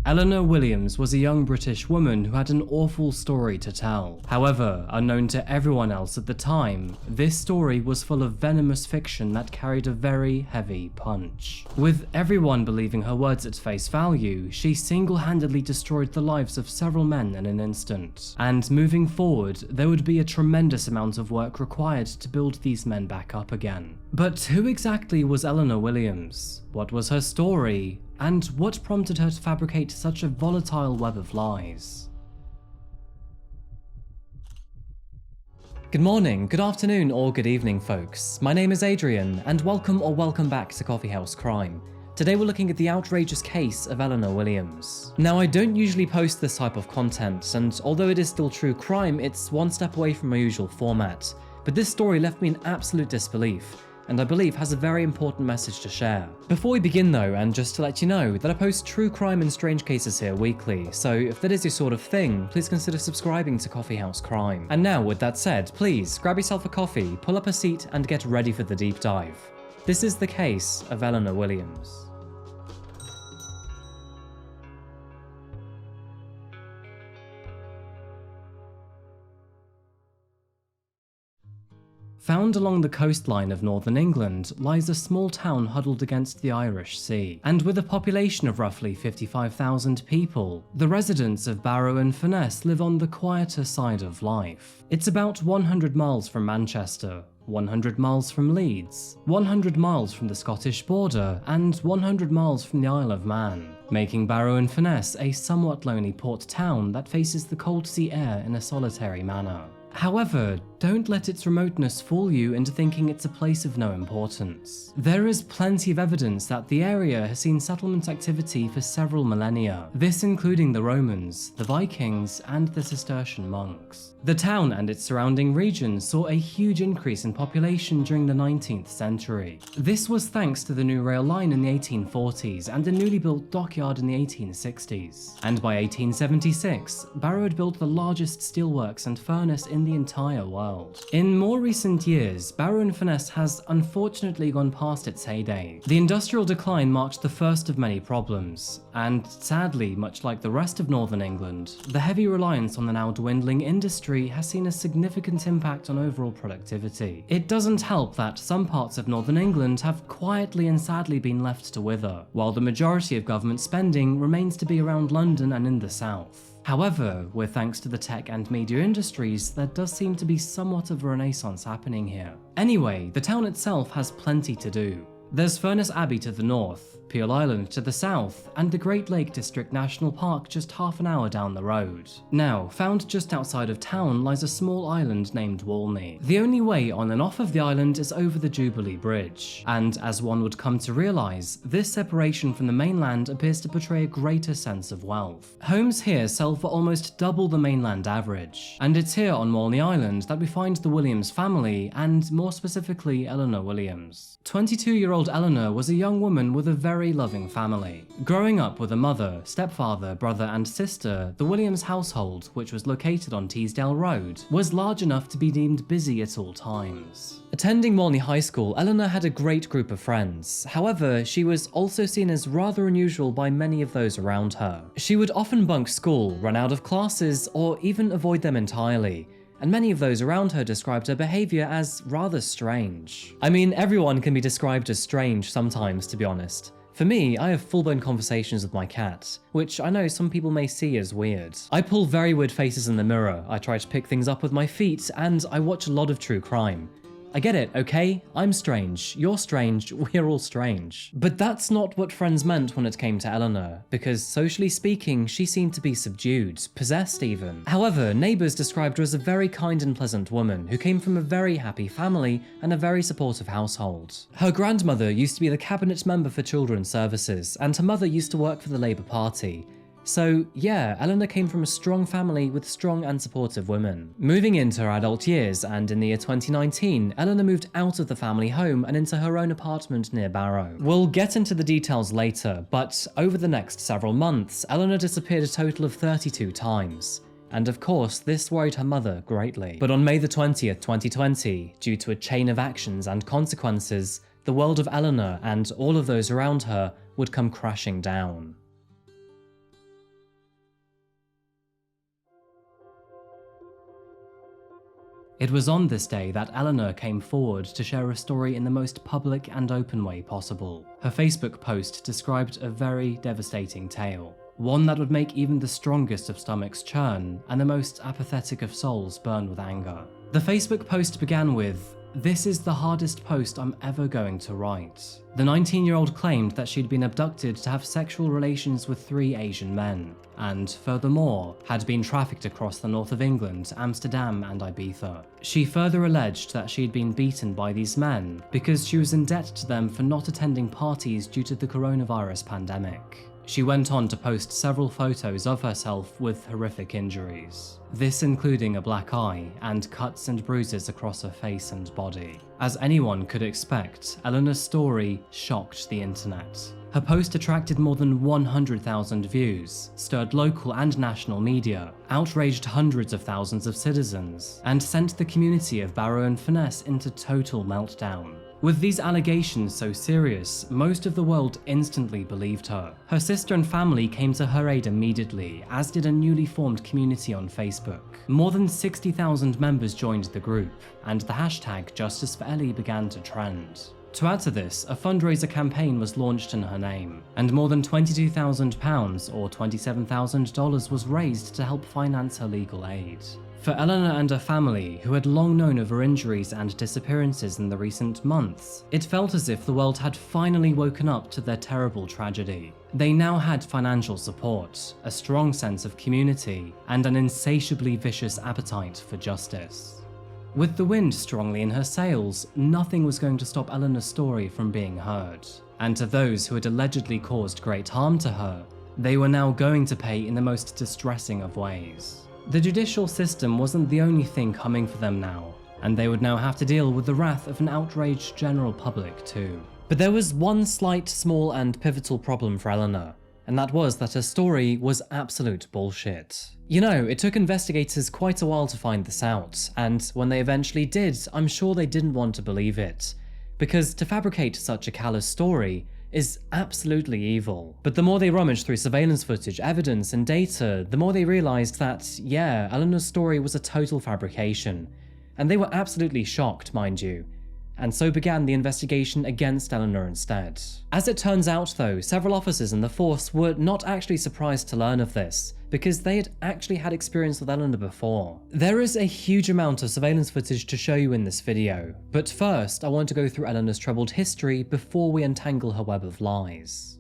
Eleanor Williams was a young British woman who had an awful story to tell. However, unknown to everyone else at the time, this story was full of venomous fiction that carried a very heavy punch. With everyone believing her words at face value, she single-handedly destroyed the lives of several men in an instant. And moving forward, there would be a tremendous amount of work required to build these men back up again. But who exactly was Eleanor Williams? What was her story? And what prompted her to fabricate such a volatile web of lies? Good morning, good afternoon, or good evening, folks. My name is Adrian, and welcome back to Coffeehouse Crime. Today we're looking at the outrageous case of Eleanor Williams. Now, I don't usually post this type of content, and although it is still true crime, it's one step away from my usual format. But this story left me in absolute disbelief, and I believe has a very important message to share. Before we begin though, and just to let you know that I post true crime and strange cases here weekly, so if that is your sort of thing, please consider subscribing to Coffeehouse Crime. And now, with that said, please grab yourself a coffee, pull up a seat, and get ready for the deep dive. This is the case of Eleanor Williams. Found along the coastline of northern England lies a small town huddled against the Irish Sea, and with a population of roughly 55,000 people, the residents of Barrow-in-Furness live on the quieter side of life. It's about 100 miles from Manchester, 100 miles from Leeds, 100 miles from the Scottish border, and 100 miles from the Isle of Man, making Barrow-in-Furness a somewhat lonely port town that faces the cold sea air in a solitary manner. However, don't let its remoteness fool you into thinking it's a place of no importance. There is plenty of evidence that the area has seen settlement activity for several millennia, this including the Romans, the Vikings, and the Cistercian monks. The town and its surrounding region saw a huge increase in population during the 19th century. This was thanks to the new rail line in the 1840s and a newly built dockyard in the 1860s. And by 1876, Barrow had built the largest steelworks and furnace in the entire world. In more recent years, Barrow-in-Furness has unfortunately gone past its heyday. The industrial decline marked the first of many problems, and sadly, much like the rest of northern England, the heavy reliance on the now dwindling industry has seen a significant impact on overall productivity. It doesn't help that some parts of northern England have quietly and sadly been left to wither, while the majority of government spending remains to be around London and in the south. However, with thanks to the tech and media industries, there does seem to be somewhat of a renaissance happening here. Anyway, the town itself has plenty to do. There's Furness Abbey to the north, Peel Island to the south, and the Great Lake District National Park just half an hour down the road. Now, found just outside of town lies a small island named Walney. The only way on and off of the island is over the Jubilee Bridge, and as one would come to realise, this separation from the mainland appears to portray a greater sense of wealth. Homes here sell for almost double the mainland average, and it's here on Walney Island that we find the Williams family, and more specifically Eleanor Williams. 22-year-old Eleanor was a young woman with a very loving family. Growing up with a mother, stepfather, brother and sister, the Williams household, which was located on Teesdale Road, was large enough to be deemed busy at all times. Attending Walney High School, Eleanor had a great group of friends. However, she was also seen as rather unusual by many of those around her. She would often bunk school, run out of classes, or even avoid them entirely, and many of those around her described her behaviour as rather strange. I mean, everyone can be described as strange sometimes, to be honest. For me, I have full-blown conversations with my cat, which I know some people may see as weird. I pull very weird faces in the mirror, I try to pick things up with my feet, and I watch a lot of true crime. I get it, okay? I'm strange, you're strange, we're all strange. But that's not what friends meant when it came to Eleanor, because socially speaking, she seemed to be subdued, possessed even. However, neighbours described her as a very kind and pleasant woman who came from a very happy family and a very supportive household. Her grandmother used to be the cabinet member for Children's Services, and her mother used to work for the Labour Party. So yeah, Eleanor came from a strong family with strong and supportive women. Moving into her adult years, and in the year 2019, Eleanor moved out of the family home and into her own apartment near Barrow. We'll get into the details later, but over the next several months, Eleanor disappeared a total of 32 times. And of course, this worried her mother greatly. But on May the 20th, 2020, due to a chain of actions and consequences, the world of Eleanor and all of those around her would come crashing down. It was on this day that Eleanor came forward to share a story in the most public and open way possible. Her Facebook post described a very devastating tale, one that would make even the strongest of stomachs churn and the most apathetic of souls burn with anger. The Facebook post began with, "This is the hardest post I'm ever going to write." The 19-year-old claimed that she'd been abducted to have sexual relations with 3 Asian men, and furthermore, had been trafficked across the north of England, Amsterdam and Ibiza. She further alleged that she'd been beaten by these men because she was in debt to them for not attending parties due to the coronavirus pandemic. She went on to post several photos of herself with horrific injuries, this including a black eye and cuts and bruises across her face and body. As anyone could expect, Eleanor's story shocked the internet. Her post attracted more than 100,000 views, stirred local and national media, outraged hundreds of thousands of citizens, and sent the community of Barrow-in-Furness into total meltdown. With these allegations so serious, most of the world instantly believed her. Her sister and family came to her aid immediately, as did a newly formed community on Facebook. More than 60,000 members joined the group, and the hashtag Justice for Ellie began to trend. To add to this, a fundraiser campaign was launched in her name, and more than £22,000 or $27,000 was raised to help finance her legal aid. For Eleanor and her family, who had long known of her injuries and disappearances in the recent months, it felt as if the world had finally woken up to their terrible tragedy. They now had financial support, a strong sense of community, and an insatiably vicious appetite for justice. With the wind strongly in her sails, nothing was going to stop Eleanor's story from being heard. And to those who had allegedly caused great harm to her, they were now going to pay in the most distressing of ways. The judicial system wasn't the only thing coming for them now, and they would now have to deal with the wrath of an outraged general public too. But there was one slight, small and pivotal problem for Eleanor, and that was that her story was absolute bullshit. You know, it took investigators quite a while to find this out, and when they eventually did, I'm sure they didn't want to believe it. Because to fabricate such a callous story is absolutely evil. But the more they rummaged through surveillance footage, evidence and data, the more they realized that, yeah, Eleanor's story was a total fabrication. And they were absolutely shocked, mind you. And so began the investigation against Eleanor instead. As it turns out though, several officers in the force were not actually surprised to learn of this, because they had actually had experience with Eleanor before. There is a huge amount of surveillance footage to show you in this video, but first I want to go through Eleanor's troubled history before we untangle her web of lies.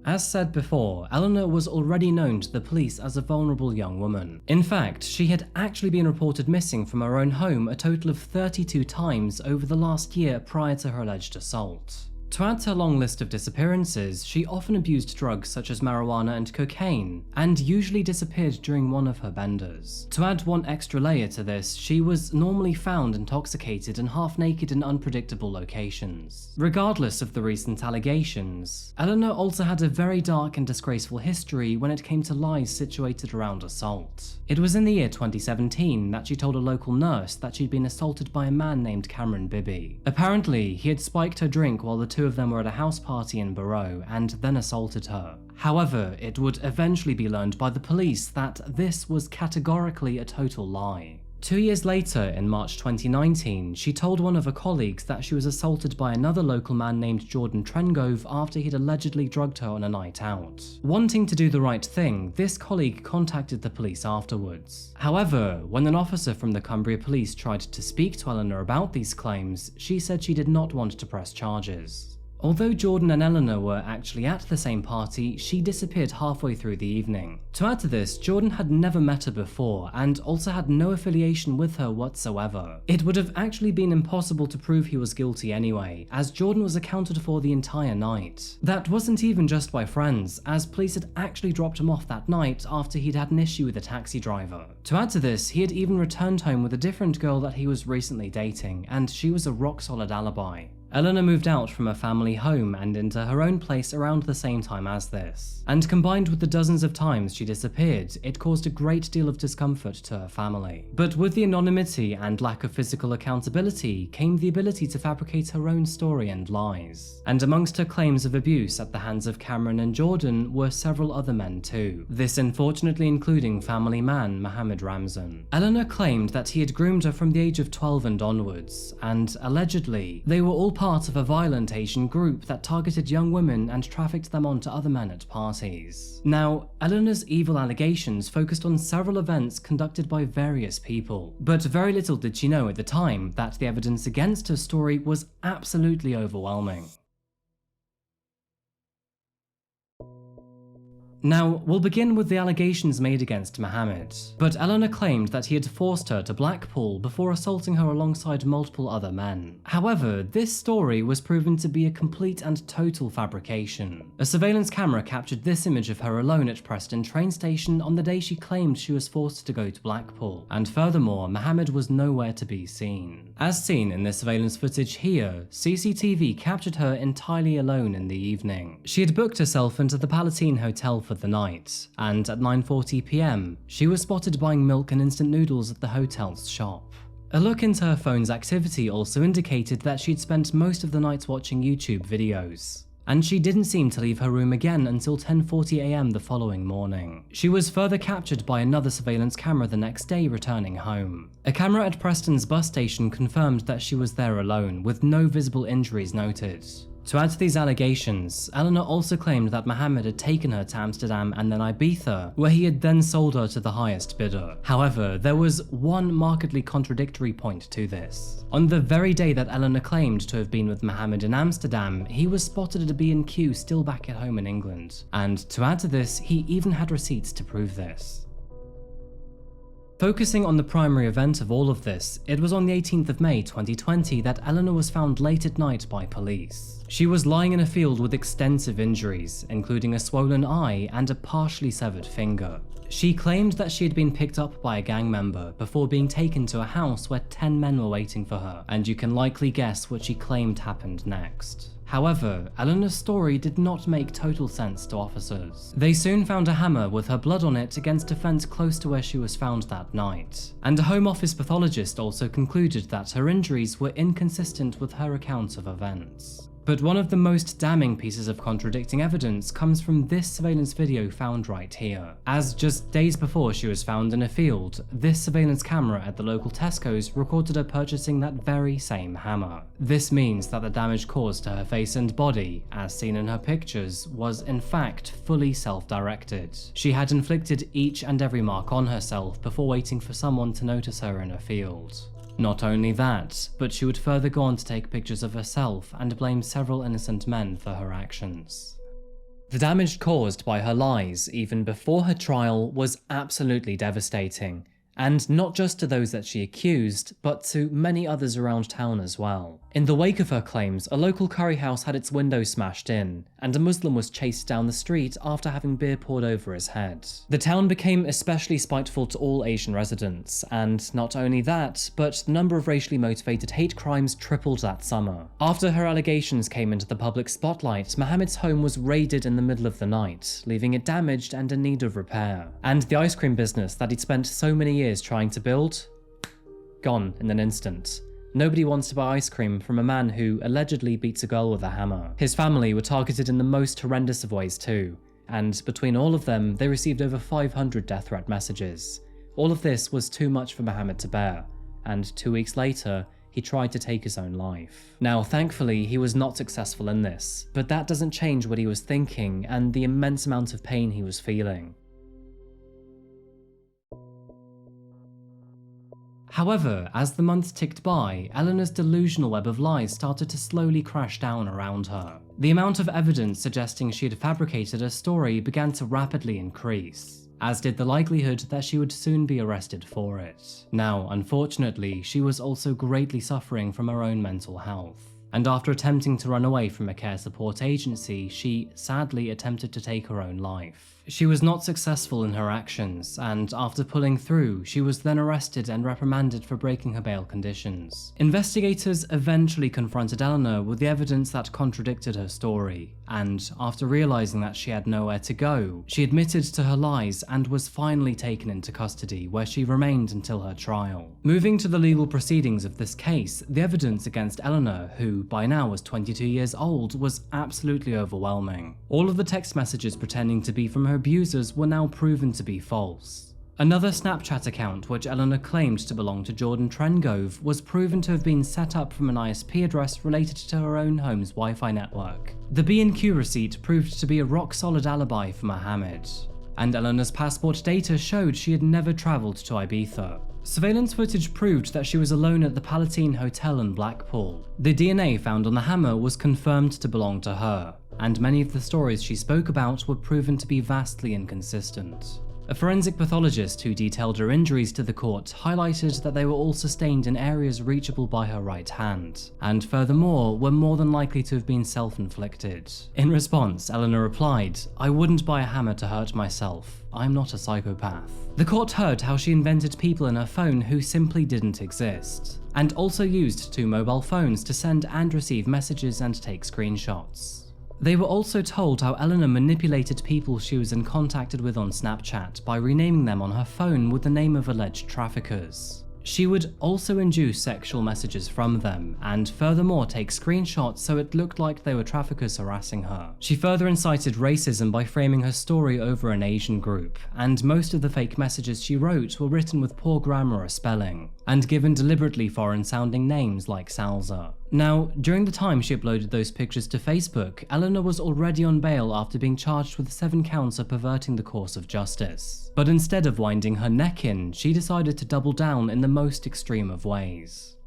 As said before, Eleanor was already known to the police as a vulnerable young woman. In fact, she had actually been reported missing from her own home a total of 32 times over the last year prior to her alleged assault. To add to her long list of disappearances, she often abused drugs such as marijuana and cocaine, and usually disappeared during one of her benders. To add one extra layer to this, she was normally found intoxicated and half naked in unpredictable locations. Regardless of the recent allegations, Eleanor also had a very dark and disgraceful history when it came to lies situated around assault. It was in the year 2017 that she told a local nurse that she'd been assaulted by a man named Cameron Bibby. Apparently, he had spiked her drink while the two of them were at a house party in Barrow and then assaulted her. However, it would eventually be learned by the police that this was categorically a total lie. 2 years later, in March 2019, she told one of her colleagues that she was assaulted by another local man named Jordan Trengove after he'd allegedly drugged her on a night out. Wanting to do the right thing, this colleague contacted the police afterwards. However, when an officer from the Cumbria police tried to speak to Eleanor about these claims, she said she did not want to press charges. Although Jordan and Eleanor were actually at the same party, she disappeared halfway through the evening. To add to this, Jordan had never met her before and also had no affiliation with her whatsoever. It would have actually been impossible to prove he was guilty anyway, as Jordan was accounted for the entire night. That wasn't even just by friends, as police had actually dropped him off that night after he'd had an issue with a taxi driver. To add to this, he had even returned home with a different girl that he was recently dating, and she was a rock-solid alibi. Eleanor moved out from a family home and into her own place around the same time as this, and combined with the dozens of times she disappeared, it caused a great deal of discomfort to her family. But with the anonymity and lack of physical accountability came the ability to fabricate her own story and lies. And amongst her claims of abuse at the hands of Cameron and Jordan were several other men too, this unfortunately including family man Mohammed Ramzan. Eleanor claimed that he had groomed her from the age of 12 and onwards, and allegedly, they were all part of a violent Asian group that targeted young women and trafficked them onto other men at parties. Now, Eleanor's evil allegations focused on several events conducted by various people, but very little did she know at the time that the evidence against her story was absolutely overwhelming. Now, we'll begin with the allegations made against Mohammed, but Eleanor claimed that he had forced her to Blackpool before assaulting her alongside multiple other men. However, this story was proven to be a complete and total fabrication. A surveillance camera captured this image of her alone at Preston train station on the day she claimed she was forced to go to Blackpool, and furthermore, Mohammed was nowhere to be seen. As seen in the surveillance footage here, CCTV captured her entirely alone in the evening. She had booked herself into the Palatine Hotel for the night, and at 9:40 p.m, she was spotted buying milk and instant noodles at the hotel's shop. A look into her phone's activity also indicated that she'd spent most of the night watching YouTube videos, and she didn't seem to leave her room again until 10:40 a.m. the following morning. She was further captured by another surveillance camera the next day returning home. A camera at Preston's bus station confirmed that she was there alone, with no visible injuries noted. To add to these allegations, Eleanor also claimed that Mohammed had taken her to Amsterdam and then Ibiza, where he had then sold her to the highest bidder. However, there was one markedly contradictory point to this. On the very day that Eleanor claimed to have been with Mohammed in Amsterdam, he was spotted at a B&Q still back at home in England. And to add to this, he even had receipts to prove this. Focusing on the primary event of all of this, it was on the 18th of May 2020 that Eleanor was found late at night by police. She was lying in a field with extensive injuries, including a swollen eye and a partially severed finger. She claimed that she had been picked up by a gang member before being taken to a house where 10 men were waiting for her, and you can likely guess what she claimed happened next. However, Eleanor's story did not make total sense to officers. They soon found a hammer with her blood on it against a fence close to where she was found that night, and a Home Office pathologist also concluded that her injuries were inconsistent with her account of events. But one of the most damning pieces of contradicting evidence comes from this surveillance video found right here. As just days before she was found in a field, this surveillance camera at the local Tesco's recorded her purchasing that very same hammer. This means that the damage caused to her face and body, as seen in her pictures, was in fact fully self-directed. She had inflicted each and every mark on herself before waiting for someone to notice her in a field. Not only that, but she would further go on to take pictures of herself and blame several innocent men for her actions. The damage caused by her lies, even before her trial, was absolutely devastating, and not just to those that she accused, but to many others around town as well. In the wake of her claims, a local curry house had its window smashed in, and a Muslim was chased down the street after having beer poured over his head. The town became especially spiteful to all Asian residents, and not only that, but the number of racially motivated hate crimes tripled that summer. After her allegations came into the public spotlight, Mohammed's home was raided in the middle of the night, leaving it damaged and in need of repair. And the ice cream business that he'd spent so many years trying to build? Gone in an instant. Nobody wants to buy ice cream from a man who allegedly beats a girl with a hammer. His family were targeted in the most horrendous of ways too, and between all of them, they received over 500 death threat messages. All of this was too much for Mohammed to bear, and 2 weeks later, he tried to take his own life. Now, thankfully, he was not successful in this, but that doesn't change what he was thinking and the immense amount of pain he was feeling. However, as the months ticked by, Eleanor's delusional web of lies started to slowly crash down around her. The amount of evidence suggesting she had fabricated a story began to rapidly increase, as did the likelihood that she would soon be arrested for it. Now, unfortunately, she was also greatly suffering from her own mental health, and after attempting to run away from a care support agency, she sadly attempted to take her own life. She was not successful in her actions, and after pulling through, she was then arrested and reprimanded for breaking her bail conditions. Investigators eventually confronted Eleanor with the evidence that contradicted her story, and after realizing that she had nowhere to go, she admitted to her lies and was finally taken into custody, where she remained until her trial. Moving to the legal proceedings of this case, the evidence against Eleanor, who by now was 22 years old, was absolutely overwhelming. All of the text messages pretending to be from her abusers were now proven to be false. Another Snapchat account, which Eleanor claimed to belong to Jordan Trengove, was proven to have been set up from an ISP address related to her own home's Wi-Fi network. The B&Q receipt proved to be a rock-solid alibi for Mohammed, and Eleanor's passport data showed she had never travelled to Ibiza. Surveillance footage proved that she was alone at the Palatine Hotel in Blackpool. The DNA found on the hammer was confirmed to belong to her, and many of the stories she spoke about were proven to be vastly inconsistent. A forensic pathologist who detailed her injuries to the court highlighted that they were all sustained in areas reachable by her right hand, and furthermore were more than likely to have been self-inflicted. In response, Eleanor replied, "I wouldn't buy a hammer to hurt myself. I'm not a psychopath." The court heard how she invented people in her phone who simply didn't exist, and also used 2 mobile phones to send and receive messages and take screenshots. They were also told how Eleanor manipulated people she was in contact with on Snapchat by renaming them on her phone with the name of alleged traffickers. She would also induce sexual messages from them, and furthermore take screenshots so it looked like they were traffickers harassing her. She further incited racism by framing her story over an Asian group, and most of the fake messages she wrote were written with poor grammar or spelling, and given deliberately foreign-sounding names like Salza. Now, during the time she uploaded those pictures to Facebook, Eleanor was already on bail after being charged with 7 counts of perverting the course of justice. But instead of winding her neck in, she decided to double down in the most extreme of ways.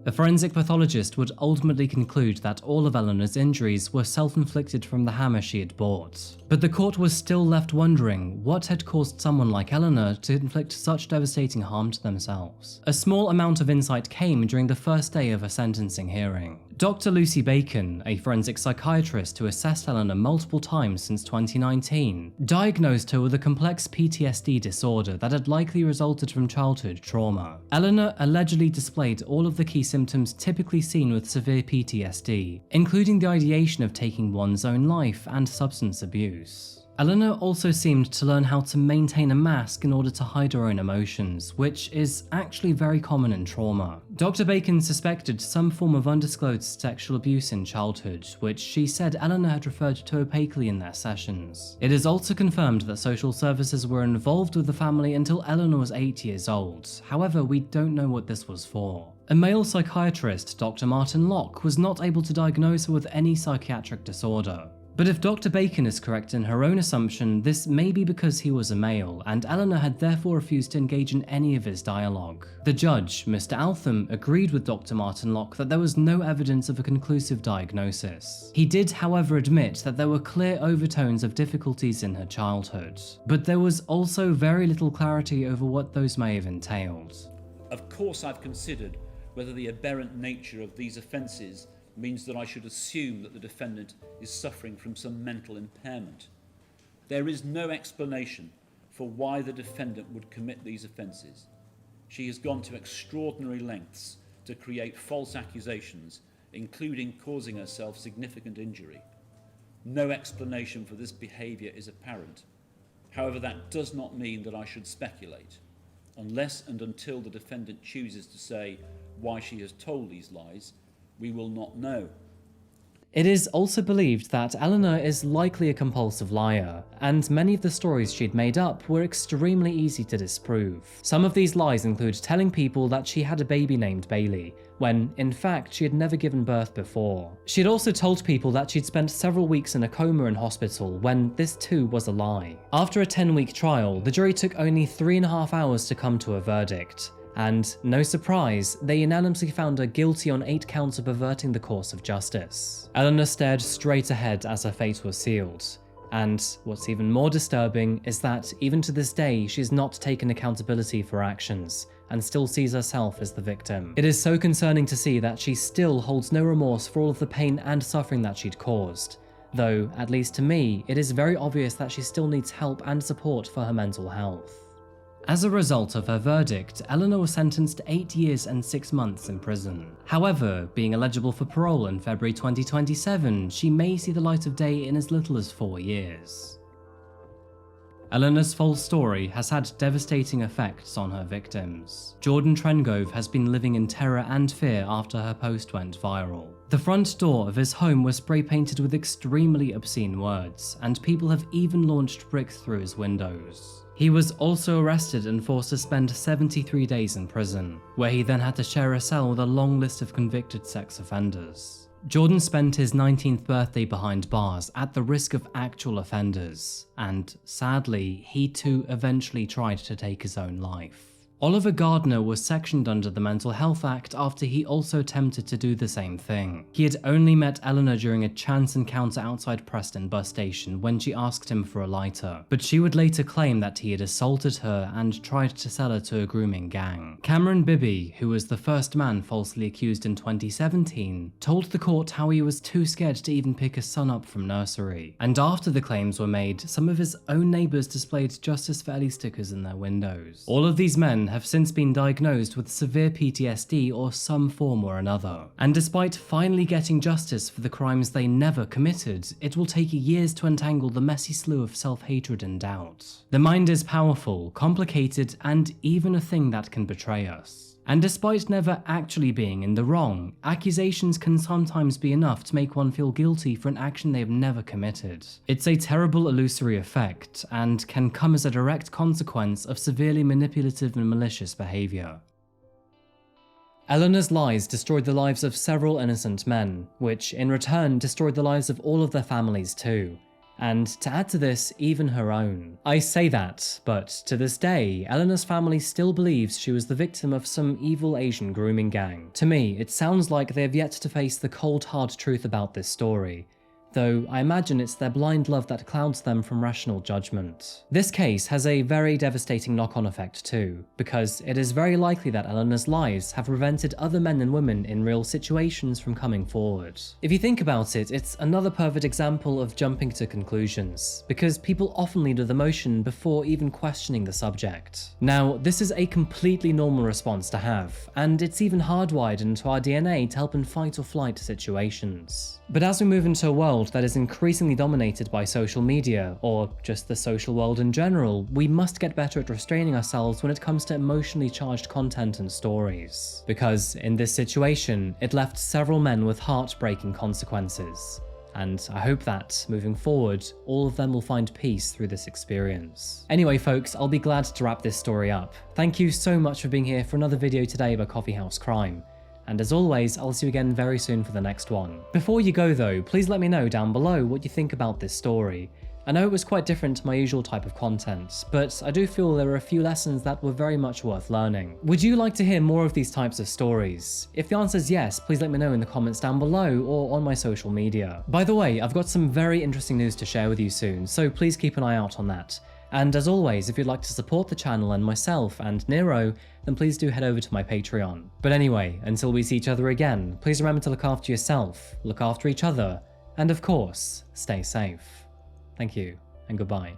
A forensic pathologist would ultimately conclude that all of Eleanor's injuries were self-inflicted from the hammer she had bought. But the court was still left wondering what had caused someone like Eleanor to inflict such devastating harm to themselves. A small amount of insight came during the first day of a sentencing hearing. Dr. Lucy Bacon, a forensic psychiatrist who assessed Eleanor multiple times since 2019, diagnosed her with a complex PTSD disorder that had likely resulted from childhood trauma. Eleanor allegedly displayed all of the key symptoms typically seen with severe PTSD, including the ideation of taking one's own life and substance abuse. Eleanor also seemed to learn how to maintain a mask in order to hide her own emotions, which is actually very common in trauma. Dr. Bacon suspected some form of undisclosed sexual abuse in childhood, which she said Eleanor had referred to opaquely in their sessions. It is also confirmed that social services were involved with the family until Eleanor was 8 years old. However, we don't know what this was for. A male psychiatrist, Dr. Martin Locke, was not able to diagnose her with any psychiatric disorder. But if Dr. Bacon is correct in her own assumption, this may be because he was a male, and Eleanor had therefore refused to engage in any of his dialogue. The judge, Mr. Altham, agreed with Dr. Martin Locke that there was no evidence of a conclusive diagnosis. He did, however, admit that there were clear overtones of difficulties in her childhood, but there was also very little clarity over what those may have entailed. Of course, I've considered whether the aberrant nature of these offences means that I should assume that the defendant is suffering from some mental impairment. There is no explanation for why the defendant would commit these offences. She has gone to extraordinary lengths to create false accusations, including causing herself significant injury. No explanation for this behaviour is apparent. However, that does not mean that I should speculate, unless and until the defendant chooses to say why she has told these lies. We will not know. It is also believed that Eleanor is likely a compulsive liar, and many of the stories she'd made up were extremely easy to disprove. Some of these lies include telling people that she had a baby named Bailey, when in fact she had never given birth before. She'd also told people that she'd spent several weeks in a coma in hospital, when this too was a lie. After a 10-week trial, the jury took only 3.5 hours to come to a verdict. And, no surprise, they unanimously found her guilty on 8 counts of perverting the course of justice. Eleanor stared straight ahead as her fate was sealed. And what's even more disturbing is that, even to this day, she's not taken accountability for actions, and still sees herself as the victim. It is so concerning to see that she still holds no remorse for all of the pain and suffering that she'd caused. Though, at least to me, it is very obvious that she still needs help and support for her mental health. As a result of her verdict, Eleanor was sentenced to 8 years and 6 months in prison. However, being eligible for parole in February 2027, she may see the light of day in as little as 4 years. Eleanor's false story has had devastating effects on her victims. Jordan Trengove has been living in terror and fear after her post went viral. The front door of his home was spray painted with extremely obscene words, and people have even launched bricks through his windows. He was also arrested and forced to spend 73 days in prison, where he then had to share a cell with a long list of convicted sex offenders. Jordan spent his 19th birthday behind bars at the risk of actual offenders, and sadly, he too eventually tried to take his own life. Oliver Gardner was sectioned under the Mental Health Act after he also attempted to do the same thing. He had only met Eleanor during a chance encounter outside Preston bus station when she asked him for a lighter, but she would later claim that he had assaulted her and tried to sell her to a grooming gang. Cameron Bibby, who was the first man falsely accused in 2017, told the court how he was too scared to even pick his son up from nursery. And after the claims were made, some of his own neighbours displayed Justice for Ellie stickers in their windows. All of these men have since been diagnosed with severe PTSD or some form or another. And despite finally getting justice for the crimes they never committed, it will take years to untangle the messy slew of self-hatred and doubt. The mind is powerful, complicated, and even a thing that can betray us. And despite never actually being in the wrong, accusations can sometimes be enough to make one feel guilty for an action they have never committed. It's a terrible illusory effect, and can come as a direct consequence of severely manipulative and malicious behaviour. Eleanor's lies destroyed the lives of several innocent men, which in return destroyed the lives of all of their families too. And to add to this, even her own. I say that, but to this day, Eleanor's family still believes she was the victim of some evil Asian grooming gang. To me, it sounds like they have yet to face the cold hard truth about this story, though I imagine it's their blind love that clouds them from rational judgment. This case has a very devastating knock-on effect too, because it is very likely that Eleanor's lies have prevented other men and women in real situations from coming forward. If you think about it, it's another perfect example of jumping to conclusions, because people often lead with emotion before even questioning the subject. Now, this is a completely normal response to have, and it's even hardwired into our DNA to help in fight or flight situations. But as we move into a world that is increasingly dominated by social media, or just the social world in general, we must get better at restraining ourselves when it comes to emotionally charged content and stories. Because in this situation, it left several men with heartbreaking consequences. And I hope that, moving forward, all of them will find peace through this experience. Anyway folks, I'll be glad to wrap this story up. Thank you so much for being here for another video today about Coffeehouse crime. And as always, I'll see you again very soon for the next one. Before you go though, please let me know down below what you think about this story. I know it was quite different to my usual type of content, but I do feel there were a few lessons that were very much worth learning. Would you like to hear more of these types of stories? If the answer is yes, please let me know in the comments down below or on my social media. By the way, I've got some very interesting news to share with you soon, so please keep an eye out on that. And as always, if you'd like to support the channel and myself and Nero, then please do head over to my Patreon. But anyway, until we see each other again, please remember to look after yourself, look after each other, and of course, stay safe. Thank you, and goodbye.